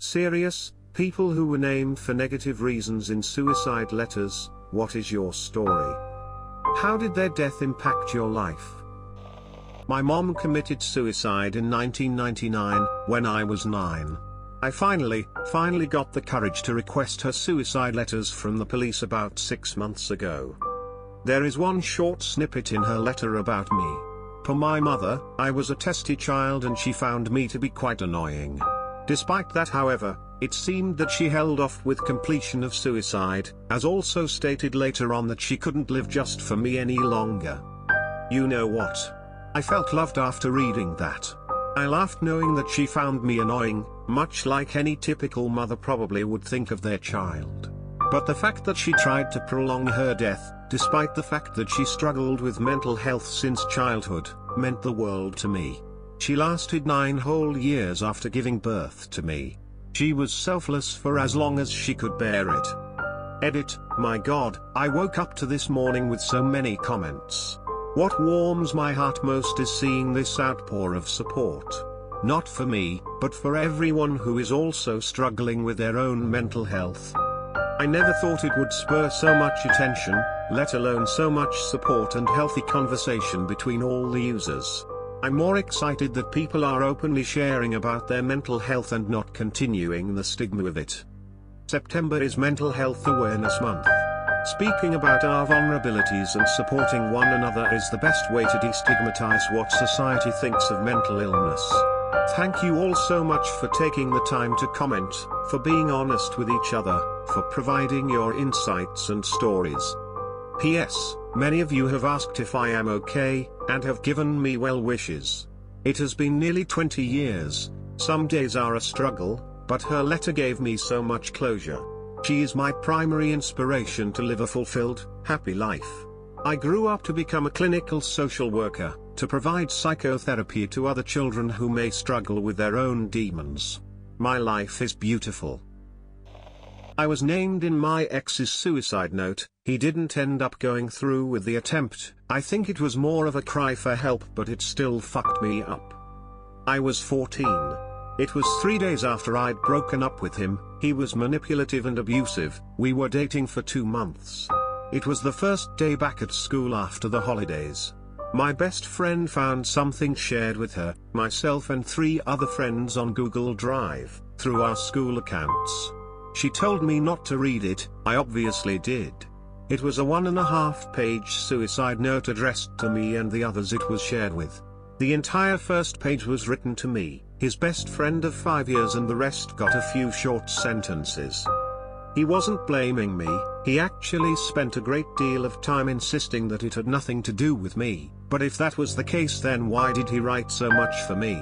Serious, people who were named for negative reasons in suicide letters, what is your story? How did their death impact your life? My mom committed suicide in 1999, when I was 9. I finally got the courage to request her suicide letters from the police about 6 months ago. There is one short snippet in her letter about me. For my mother, I was a testy child and she found me to be quite annoying. Despite that, however, it seemed that she held off with completion of suicide, as also stated later on that she couldn't live just for me any longer. You know what? I felt loved after reading that. I laughed knowing that she found me annoying, much like any typical mother probably would think of their child. But the fact that she tried to prolong her death, despite the fact that she struggled with mental health since childhood, meant the world to me. She lasted 9 whole years after giving birth to me. She was selfless for as long as she could bear it. Edit, my God, I woke up to this morning with so many comments. What warms my heart most is seeing this outpour of support. Not for me, but for everyone who is also struggling with their own mental health. I never thought it would spur so much attention, let alone so much support and healthy conversation between all the users. I'm more excited that people are openly sharing about their mental health and not continuing the stigma with it. September is Mental Health Awareness Month. Speaking about our vulnerabilities and supporting one another is the best way to destigmatize what society thinks of mental illness. Thank you all so much for taking the time to comment, for being honest with each other, for providing your insights and stories. P.S. Many of you have asked if I am okay, and have given me well wishes. It has been nearly 20 years, some days are a struggle, but her letter gave me so much closure. She is my primary inspiration to live a fulfilled, happy life. I grew up to become a clinical social worker, to provide psychotherapy to other children who may struggle with their own demons. My life is beautiful. I was named in my ex's suicide note. He didn't end up going through with the attempt. I think it was more of a cry for help, but it still fucked me up. I was 14. It was 3 days after I'd broken up with him. He was manipulative and abusive. We were dating for 2 months. It was the first day back at school after the holidays. My best friend found something shared with her, myself and 3 other friends on Google Drive, through our school accounts. She told me not to read it. I obviously did. It was a 1.5-page suicide note addressed to me and the others it was shared with. The entire first page was written to me, his best friend of 5 years, and the rest got a few short sentences. He wasn't blaming me. He actually spent a great deal of time insisting that it had nothing to do with me. But if that was the case, then why did he write so much for me?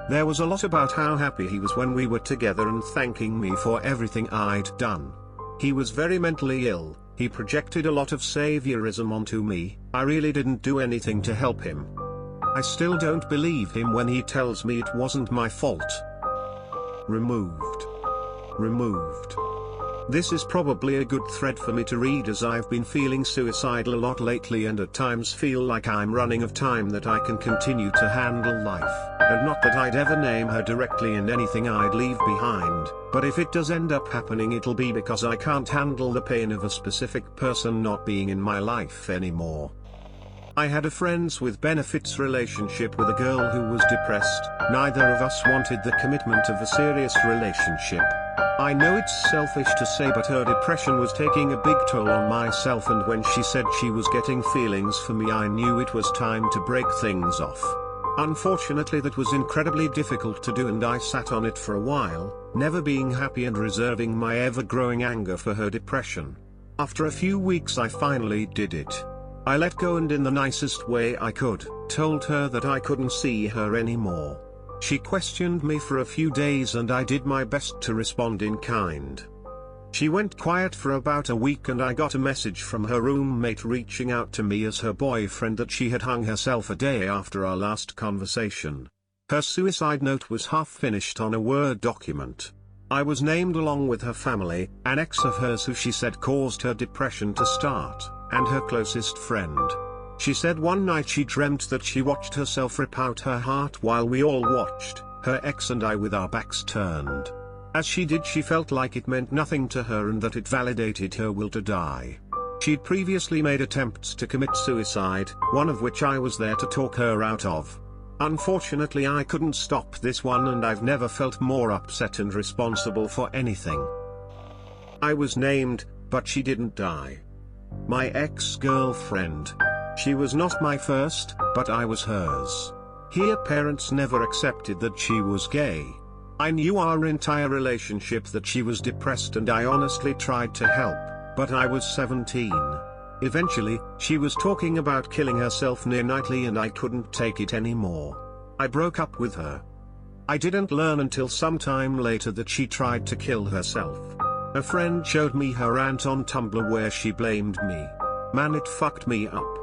There was a lot about how happy he was when we were together and thanking me for everything I'd done. He was very mentally ill. He projected a lot of saviorism onto me. I really didn't do anything to help him. I still don't believe him when he tells me it wasn't my fault. Removed. Removed. This is probably a good thread for me to read, as I've been feeling suicidal a lot lately and at times feel like I'm running of time that I can continue to handle life. And not that I'd ever name her directly in anything I'd leave behind, but if it does end up happening, it'll be because I can't handle the pain of a specific person not being in my life anymore. I had a friends with benefits relationship with a girl who was depressed. Neither of us wanted the commitment of a serious relationship. I know it's selfish to say, but her depression was taking a big toll on myself, and when she said she was getting feelings for me, I knew it was time to break things off. Unfortunately, that was incredibly difficult to do, and I sat on it for a while, never being happy and reserving my ever-growing anger for her depression. After a few weeks, I finally did it. I let go, and in the nicest way I could, told her that I couldn't see her anymore. She questioned me for a few days, and I did my best to respond in kind. She went quiet for about a week, and I got a message from her roommate reaching out to me as her boyfriend that she had hung herself a day after our last conversation. Her suicide note was half finished on a Word document. I was named along with her family, an ex of hers who she said caused her depression to start, and her closest friend. She said one night she dreamt that she watched herself rip out her heart while we all watched, her ex and I, with our backs turned. As she did, she felt like it meant nothing to her and that it validated her will to die. She'd previously made attempts to commit suicide, one of which I was there to talk her out of. Unfortunately, I couldn't stop this one, and I've never felt more upset and responsible for anything. I was named, but she didn't die. My ex-girlfriend. She was not my first, but I was hers. Her parents never accepted that she was gay. I knew our entire relationship that she was depressed, and I honestly tried to help, but I was 17. Eventually, she was talking about killing herself near nightly, and I couldn't take it anymore. I broke up with her. I didn't learn until sometime later that she tried to kill herself. A friend showed me her rant on Tumblr where she blamed me. Man, it fucked me up.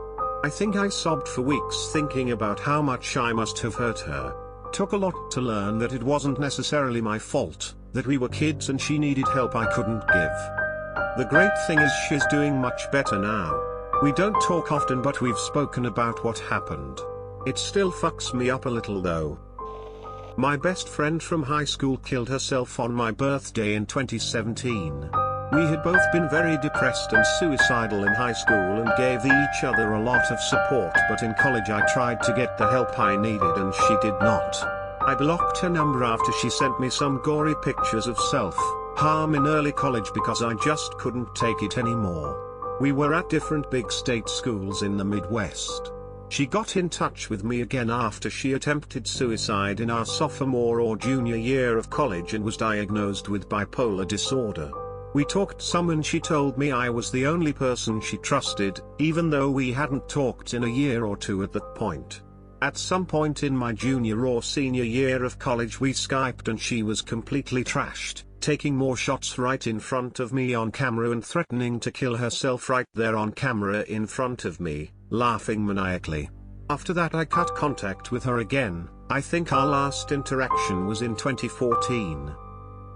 I think I sobbed for weeks thinking about how much I must have hurt her. Took a lot to learn that it wasn't necessarily my fault, that we were kids and she needed help I couldn't give. The great thing is she's doing much better now. We don't talk often, but we've spoken about what happened. It still fucks me up a little though. My best friend from high school killed herself on my birthday in 2017. We had both been very depressed and suicidal in high school and gave each other a lot of support, but in college I tried to get the help I needed and she did not. I blocked her number after she sent me some gory pictures of self-harm in early college because I just couldn't take it anymore. We were at different big state schools in the Midwest. She got in touch with me again after she attempted suicide in our sophomore or junior year of college and was diagnosed with bipolar disorder. We talked some and she told me I was the only person she trusted, even though we hadn't talked in a year or two at that point. At some point in my junior or senior year of college we Skyped and she was completely trashed, taking more shots right in front of me on camera and threatening to kill herself right there on camera in front of me, laughing maniacally. After that I cut contact with her again. I think our last interaction was in 2014.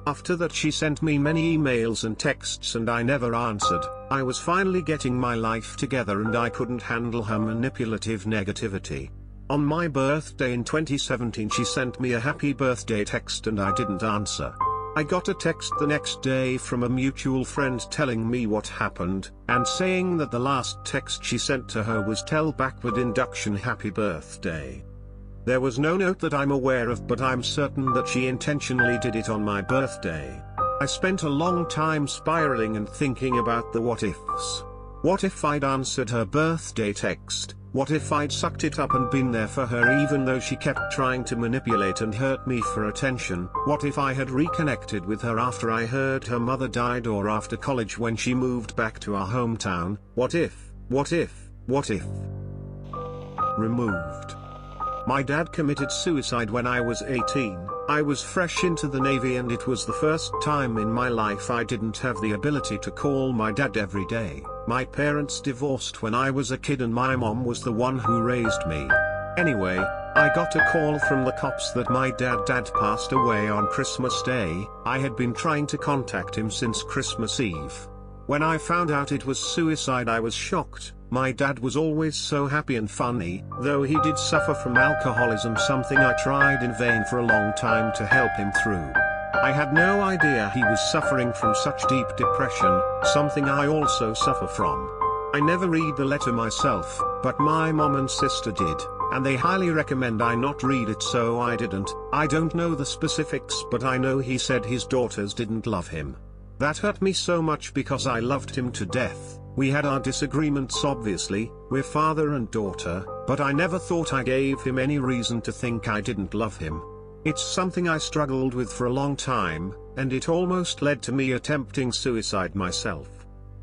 After that she sent me many emails and texts and I never answered. I was finally getting my life together and I couldn't handle her manipulative negativity. On my birthday in 2017 she sent me a happy birthday text and I didn't answer. I got a text the next day from a mutual friend telling me what happened, and saying that the last text she sent to her was "Tell backward induction happy birthday." There was no note that I'm aware of, but I'm certain that she intentionally did it on my birthday. I spent a long time spiraling and thinking about the what ifs. What if I'd answered her birthday text? What if I'd sucked it up and been there for her even though she kept trying to manipulate and hurt me for attention? What if I had reconnected with her after I heard her mother died or after college when she moved back to our hometown? What if? What if? What if? Removed. My dad committed suicide when I was 18. I was fresh into the Navy and it was the first time in my life I didn't have the ability to call my dad every day. My parents divorced when I was a kid and my mom was the one who raised me. Anyway, I got a call from the cops that my dad passed away on Christmas Day. I had been trying to contact him since Christmas Eve. When I found out it was suicide I was shocked. My dad was always so happy and funny, though he did suffer from alcoholism, something I tried in vain for a long time to help him through. I had no idea he was suffering from such deep depression, something I also suffer from. I never read the letter myself, but my mom and sister did, and they highly recommend I not read it, so I didn't. I don't know the specifics, but I know he said his daughters didn't love him. That hurt me so much because I loved him to death. We had our disagreements obviously, we're father and daughter, but I never thought I gave him any reason to think I didn't love him. It's something I struggled with for a long time, and it almost led to me attempting suicide myself.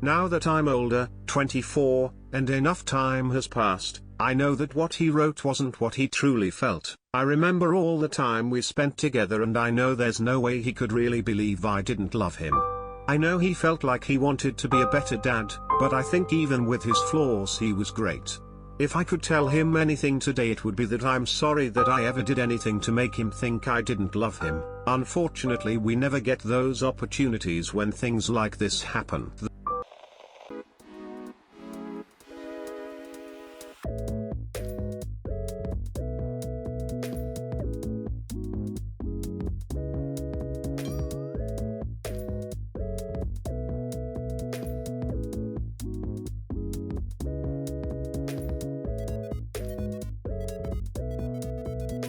Now that I'm older, 24, and enough time has passed, I know that what he wrote wasn't what he truly felt. I remember all the time we spent together and I know there's no way he could really believe I didn't love him. I know he felt like he wanted to be a better dad, but I think even with his flaws he was great. If I could tell him anything today it would be that I'm sorry that I ever did anything to make him think I didn't love him. Unfortunately we never get those opportunities when things like this happen.